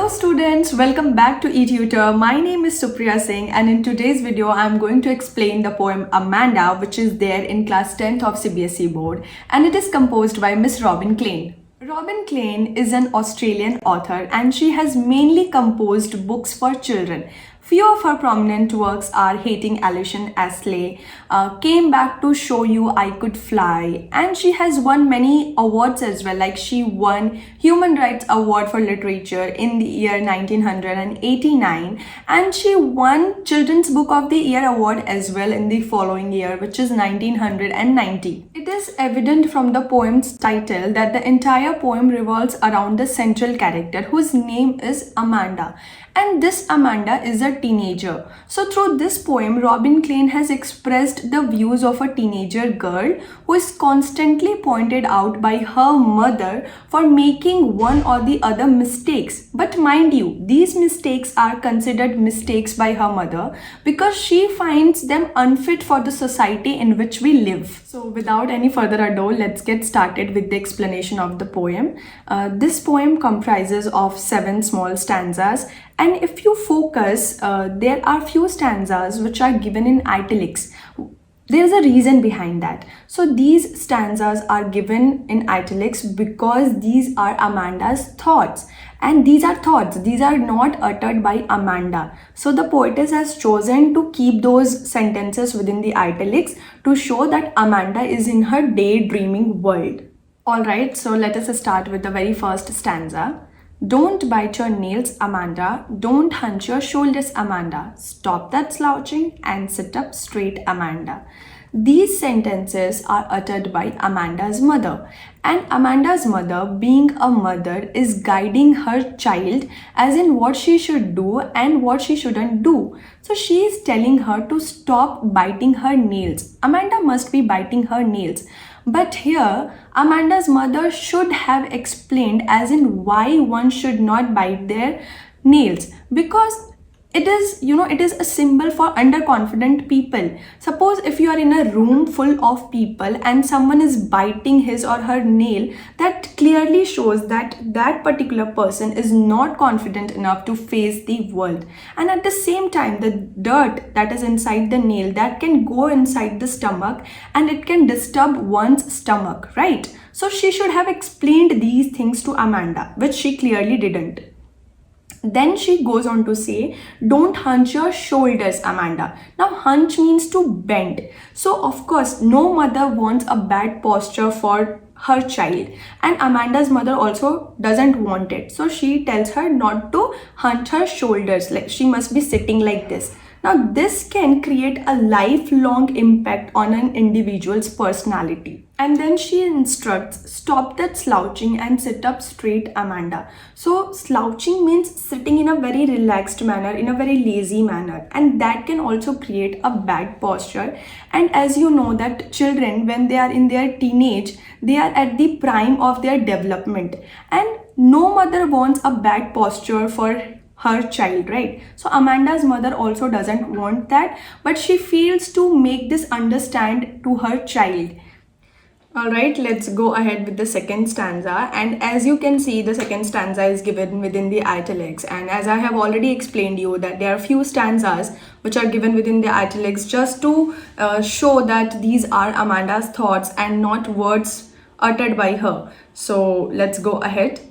students, welcome back to E-Tutor. My name is Supriya Singh and in today's video I am going to explain the poem Amanda, which is there in class 10th of Cbse board, and it is composed by Miss Robin Klein. Robin Klein is an Australian author and she has mainly composed books for children. Few of her prominent works are Hating Allusion, Astley, Came Back to Show You I Could Fly, and she has won many awards as well, like she won Human Rights Award for Literature in the year 1989, and she won Children's Book of the Year Award as well in the following year, which is 1990. It is evident from the poem's title that the entire poem revolves around the central character whose name is Amanda. And this Amanda is a teenager. So through this poem, Robin Klein has expressed the views of a teenager girl who is constantly pointed out by her mother for making one or the other mistakes. But mind you, these mistakes are considered mistakes by her mother because she finds them unfit for the society in which we live. So without any further ado, let's get started with the explanation of the poem. This poem comprises of 7 small stanzas. And if you focus, there are few stanzas which are given in italics. There is a reason behind that. So these stanzas are given in italics because these are Amanda's thoughts. And these are thoughts, these are not uttered by Amanda. So the poetess has chosen to keep those sentences within the italics to show that Amanda is in her daydreaming world. Alright, so let us start with the very first stanza. Don't bite your nails, Amanda. Don't hunch your shoulders, Amanda. Stop that slouching and sit up straight, Amanda. These sentences are uttered by Amanda's mother. And Amanda's mother, being a mother, is guiding her child as in what she should do and what she shouldn't do. So she is telling her to stop biting her nails. Amanda must be biting her nails. But here, Amanda's mother should have explained as in why one should not bite their nails, because it is a symbol for underconfident people. Suppose if you are in a room full of people and someone is biting his or her nail, that clearly shows that that particular person is not confident enough to face the world. And at the same time, the dirt that is inside the nail, that can go inside the stomach and it can disturb one's stomach, right? So she should have explained these things to Amanda, which she clearly didn't. Then she goes on to say, don't hunch your shoulders, Amanda. Now hunch means to bend. So of course, no mother wants a bad posture for her child, and Amanda's mother also doesn't want it. So she tells her not to hunch her shoulders, like she must be sitting like this. Now this can create a lifelong impact on an individual's personality. And then she instructs, stop that slouching and sit up straight, Amanda. So slouching means sitting in a very relaxed manner, in a very lazy manner, and that can also create a bad posture. And as you know that children, when they are in their teenage, they are at the prime of their development, and no mother wants a bad posture for her child, right? So Amanda's mother also doesn't want that, but she feels to make this understand to her child. Alright, let's go ahead with the second stanza, and as you can see, the second stanza is given within the italics, and as I have already explained you that there are few stanzas which are given within the italics just to show that these are Amanda's thoughts and not words uttered by her. So let's go ahead.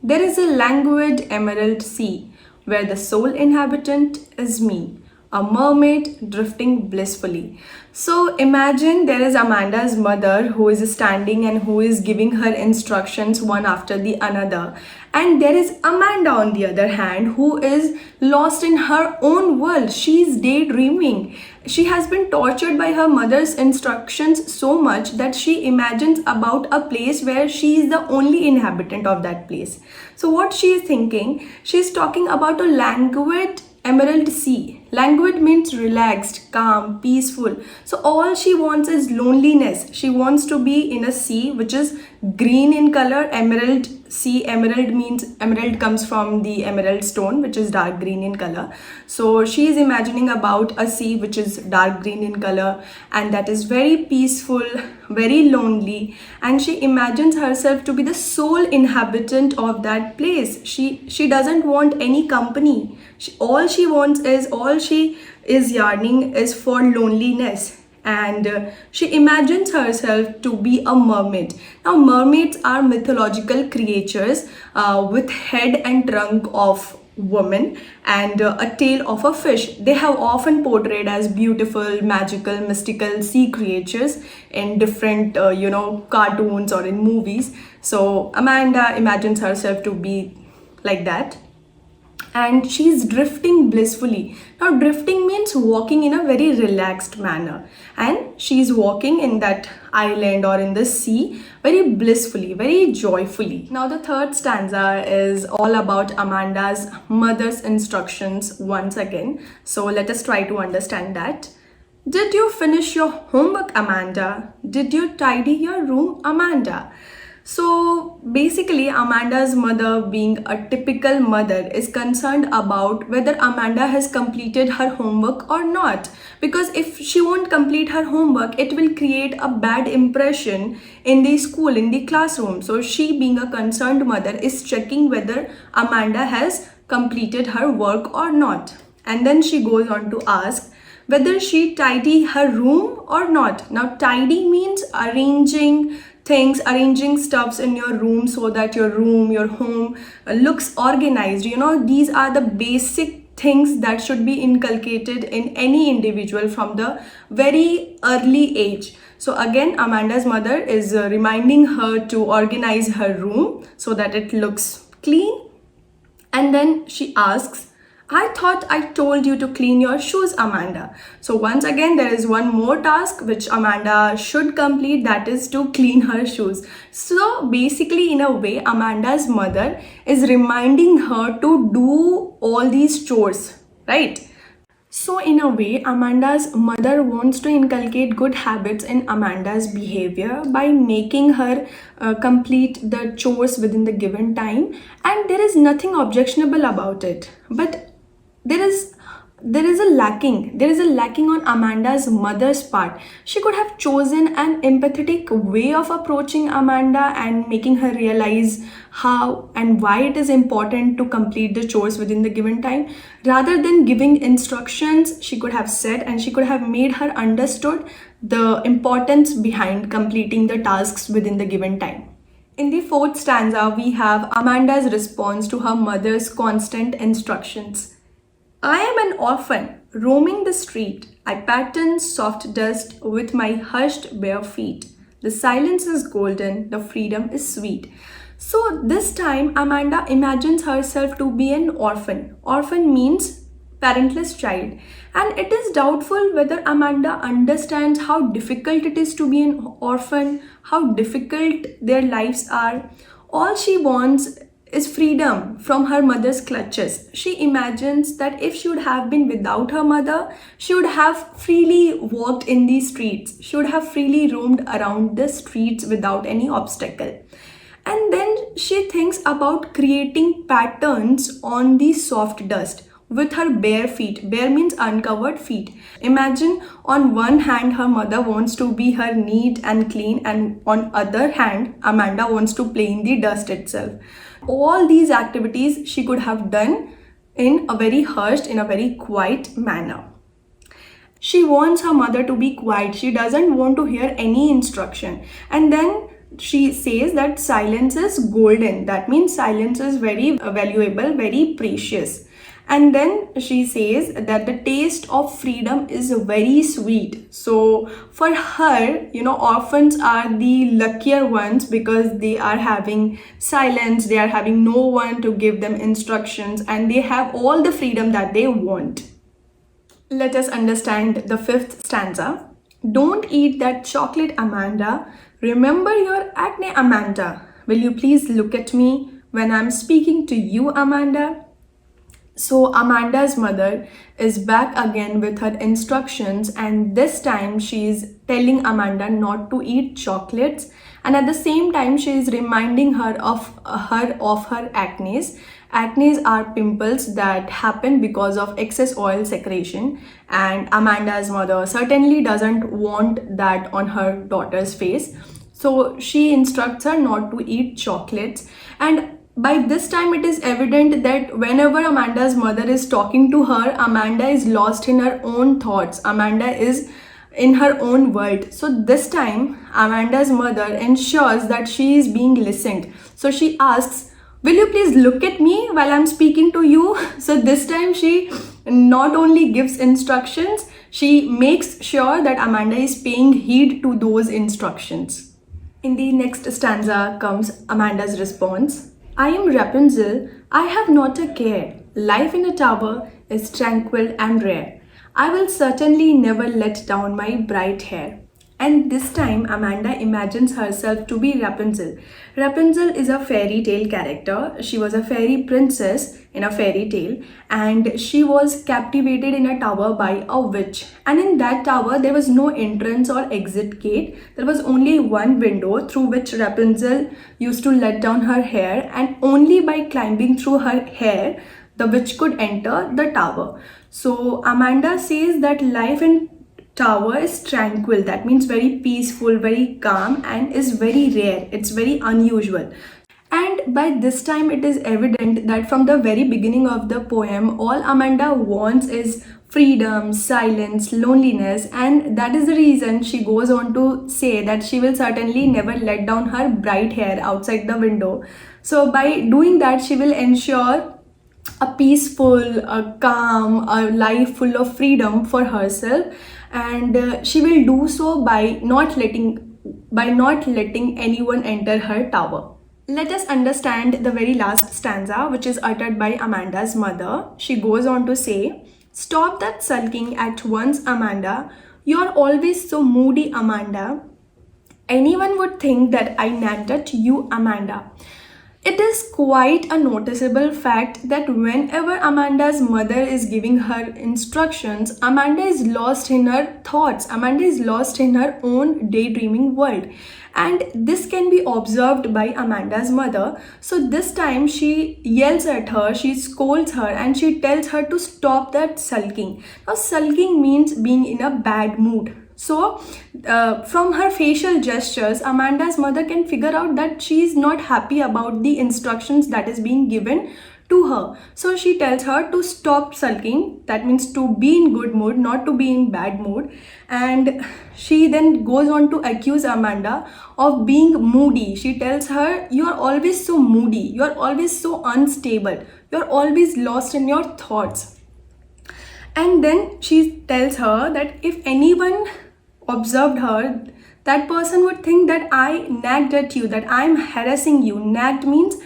There is a languid emerald sea where the sole inhabitant is me, a mermaid drifting blissfully. So imagine there is Amanda's mother who is standing and who is giving her instructions one after the another. And there is Amanda on the other hand who is lost in her own world. She is daydreaming. She has been tortured by her mother's instructions so much that she imagines about a place where she is the only inhabitant of that place. So what she is thinking, she is talking about a languid emerald sea. Languid means relaxed, calm, peaceful. So all she wants is loneliness. She wants to be in a sea which is green in color, emerald sea. Emerald means, emerald comes from the emerald stone, which is dark green in color. So she is imagining about a sea which is dark green in color, and that is very peaceful, very lonely, and she imagines herself to be the sole inhabitant of that place. She doesn't want any company. All she is yearning is for loneliness, and she imagines herself to be a mermaid. Now mermaids are mythological creatures with head and trunk of woman and a tail of a fish. They have often portrayed as beautiful, magical, mystical sea creatures in different cartoons or in movies. So Amanda imagines herself to be like that, and she's drifting blissfully. Now drifting means walking in a very relaxed manner, and she's walking in that island or in the sea very blissfully, very joyfully. Now the third stanza is all about Amanda's mother's instructions once again. So let us try to understand that. Did you finish your homework, Amanda? Did you tidy your room, Amanda? So basically, Amanda's mother, being a typical mother, is concerned about whether Amanda has completed her homework or not. Because if she won't complete her homework, it will create a bad impression in the school, in the classroom. So she, being a concerned mother, is checking whether Amanda has completed her work or not. And then she goes on to ask whether she tidy her room or not. Now tidy means arranging things, arranging stuffs in your room so that your room, your home looks organized. These are the basic things that should be inculcated in any individual from the very early age. So again, Amanda's mother is reminding her to organize her room so that it looks clean. And then she asks, I thought I told you to clean your shoes, Amanda. So once again, there is one more task which Amanda should complete, that is to clean her shoes. So basically, in a way, Amanda's mother is reminding her to do all these chores, right? So in a way, Amanda's mother wants to inculcate good habits in Amanda's behavior by making her complete the chores within the given time, and there is nothing objectionable about it. But there is a lacking on Amanda's mother's part. She could have chosen an empathetic way of approaching Amanda and making her realize how and why it is important to complete the chores within the given time. Rather than giving instructions, she could have said, and she could have made her understood the importance behind completing the tasks within the given time. In the fourth stanza, we have Amanda's response to her mother's constant instructions. I am an orphan, roaming the street. I pattern soft dust with my hushed bare feet. The silence is golden, the freedom is sweet. So this time, Amanda imagines herself to be an orphan. Orphan means parentless child. And it is doubtful whether Amanda understands how difficult it is to be an orphan, how difficult their lives are. All she wants is freedom from her mother's clutches. She imagines that if she would have been without her mother, she would have freely walked in the streets. She would have freely roamed around the streets without any obstacle. And then she thinks about creating patterns on the soft dust with her bare feet. Bare means uncovered feet. Imagine, on one hand, her mother wants to be her neat and clean, and on other hand, Amanda wants to play in the dust itself. All these activities she could have done in a very hushed, in a very quiet manner. She wants her mother to be quiet. She doesn't want to hear any instruction. And then she says that silence is golden. That means silence is very valuable, very precious. And then she says that the taste of freedom is very sweet. So for her, orphans are the luckier ones because they are having silence, they are having no one to give them instructions, and they have all the freedom that they want. Let us understand the fifth stanza. Don't eat that chocolate, Amanda. Remember your acne, Amanda. Will you please look at me when I'm speaking to you, Amanda? So Amanda's mother is back again with her instructions, and this time she is telling Amanda not to eat chocolates, and at the same time she is reminding her of her acne. Acne are pimples that happen because of excess oil secretion, and Amanda's mother certainly doesn't want that on her daughter's face. So she instructs her not to eat chocolates, and by this time it is evident that whenever Amanda's mother is talking to her, Amanda is lost in her own thoughts. Amanda is in her own world. So this time Amanda's mother ensures that she is being listened. So she asks, "Will you please look at me while I'm speaking to you?" So this time she not only gives instructions, she makes sure that Amanda is paying heed to those instructions. In the next stanza comes Amanda's response. "I am Rapunzel, I have not a care. Life in a tower is tranquil and rare. I will certainly never let down my bright hair." And this time Amanda imagines herself to be Rapunzel. Rapunzel is a fairy tale character. She was a fairy princess in a fairy tale, and she was captivated in a tower by a witch. And in that tower there was no entrance or exit gate. There was only one window through which Rapunzel used to let down her hair, and only by climbing through her hair the witch could enter the tower. So Amanda says that life in tower is tranquil. That means very peaceful, very calm, and is very rare. It's very unusual. And by this time it is evident that from the very beginning of the poem, all Amanda wants is freedom, silence, loneliness, and that is the reason she goes on to say that she will certainly never let down her bright hair outside the window. So by doing that, she will ensure a peaceful, a calm, a life full of freedom for herself, and she will do so by not letting anyone enter her tower. Let us understand the very last stanza, which is uttered by Amanda's mother. She goes on to say, "Stop that sulking at once, Amanda. You're always so moody, Amanda. Anyone would think that I nagged at you, Amanda." It is quite a noticeable fact that whenever Amanda's mother is giving her instructions, Amanda is lost in her thoughts. Amanda is lost in her own daydreaming world. And this can be observed by Amanda's mother. So this time she yells at her, she scolds her, and she tells her to stop that sulking. Now sulking means being in a bad mood. So from her facial gestures, Amanda's mother can figure out that she is not happy about the instructions that is being given to her. So she tells her to stop sulking. That means to be in good mood, not to be in bad mood. And she then goes on to accuse Amanda of being moody. She tells her, "You are always so moody. You are always so unstable. You are always lost in your thoughts." And then she tells her that if anyone observed her, that person would think that I nagged at you, that I'm harassing you. Nagged means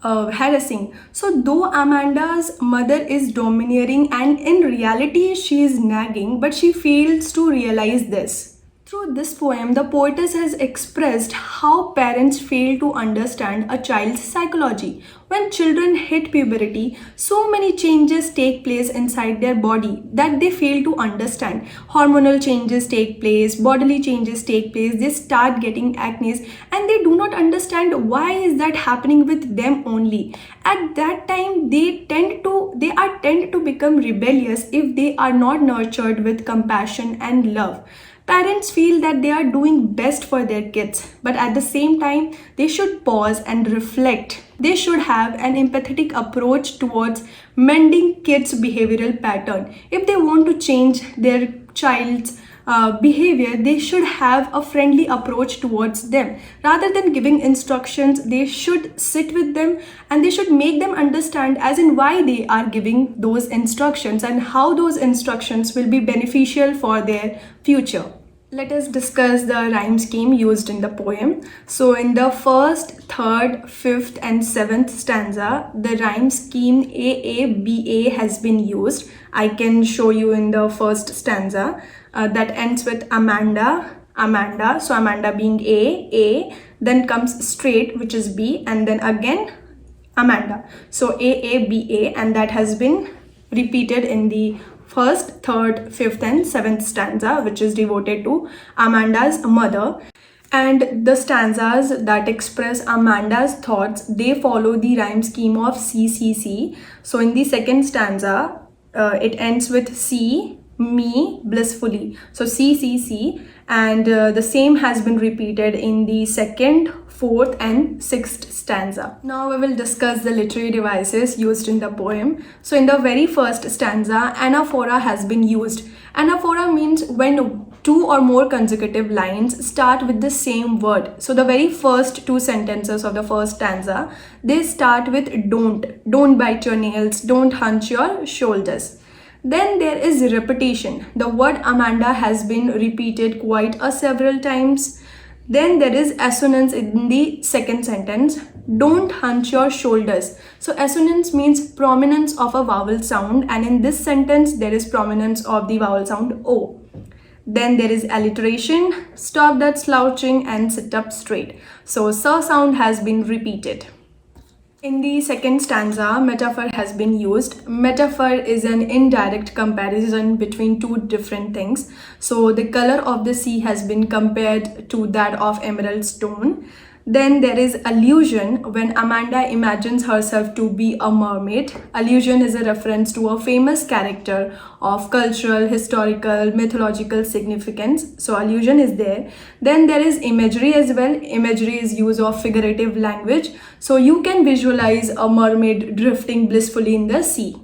harassing. So though Amanda's mother is domineering and in reality she is nagging, but she fails to realize this. Through this poem, the poetess has expressed how parents fail to understand a child's psychology. When children hit puberty, so many changes take place inside their body that they fail to understand. Hormonal changes take place, bodily changes take place, they start getting acne, and they do not understand why is that happening with them only. At that time, they tend to become rebellious if they are not nurtured with compassion and love. Parents feel that they are doing best for their kids, but at the same time, they should pause and reflect. They should have an empathetic approach towards mending kids' behavioral pattern. If they want to change their child's behavior, they should have a friendly approach towards them. Rather than giving instructions, they should sit with them and they should make them understand as in why they are giving those instructions and how those instructions will be beneficial for their future. Let us discuss the rhyme scheme used in the poem. So in the first, third, fifth and seventh stanza, the rhyme scheme AABA has been used. I can show you in the first stanza that ends with Amanda, Amanda. So Amanda being A, then comes straight, which is B, and then again Amanda. So AABA, and that has been repeated in the first, third, fifth, and seventh stanza, which is devoted to Amanda's mother. And the stanzas that express Amanda's thoughts, they follow the rhyme scheme of CCC. So in the second stanza, it ends with C, me, blissfully. So CCC, and the same has been repeated in the second, fourth, and sixth stanza. Now we will discuss the literary devices used in the poem. So in the very first stanza, anaphora has been used. Anaphora means when two or more consecutive lines start with the same word. So the very first two sentences of the first stanza, they start with don't bite your nails, don't hunch your shoulders. Then there is repetition. The word Amanda has been repeated quite several times. Then there is assonance in the second sentence. Don't hunch your shoulders. So assonance means prominence of a vowel sound, and in this sentence there is prominence of the vowel sound O. Then there is alliteration. Stop that slouching and sit up straight. So sa sound has been repeated. In the second stanza, metaphor has been used. Metaphor is an indirect comparison between two different things. So the color of the sea has been compared to that of emerald stone. Then there is allusion, when Amanda imagines herself to be a mermaid. Allusion is a reference to a famous character of cultural, historical, mythological significance. So allusion is there. Then there is imagery as well. Imagery is use of figurative language. So you can visualize a mermaid drifting blissfully in the sea.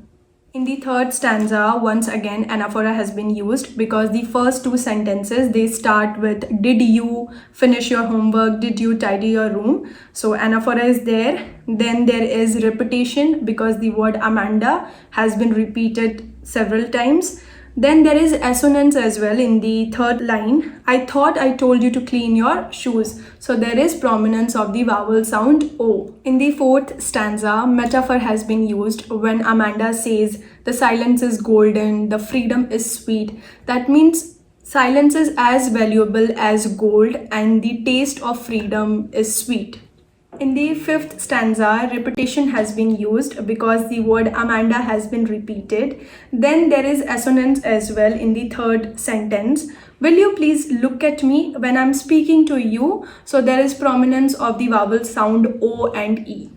In the third stanza, once again, anaphora has been used because the first two sentences, they start with did you finish your homework, did you tidy your room. So anaphora is there. Then there is repetition because the word Amanda has been repeated several times. Then there is assonance as well in the third line. I thought I told you to clean your shoes. So there is prominence of the vowel sound O. In the fourth stanza, metaphor has been used when Amanda says the silence is golden, the freedom is sweet. That means silence is as valuable as gold and the taste of freedom is sweet. In the fifth stanza, repetition has been used because the word Amanda has been repeated. Then there is assonance as well in the third sentence. Will you please look at me when I'm speaking to you? So there is prominence of the vowel sound O and E.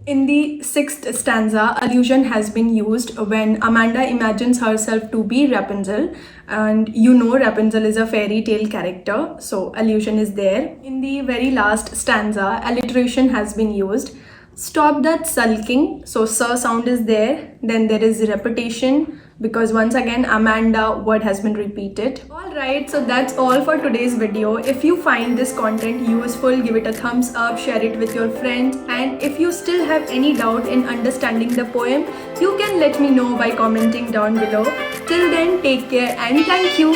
In the sixth stanza, allusion has been used when Amanda imagines herself to be Rapunzel, and you know Rapunzel is a fairy tale character, so allusion is there. In the very last stanza, alliteration has been used. Stop that sulking, so sa sound is there. Then there is repetition because once again Amanda word has been repeated. Alright, so that's all for today's video. If you find this content useful, give it a thumbs up, share it with your friends, and if you still have any doubt in understanding the poem, you can let me know by commenting down below. Till then, take care and thank you.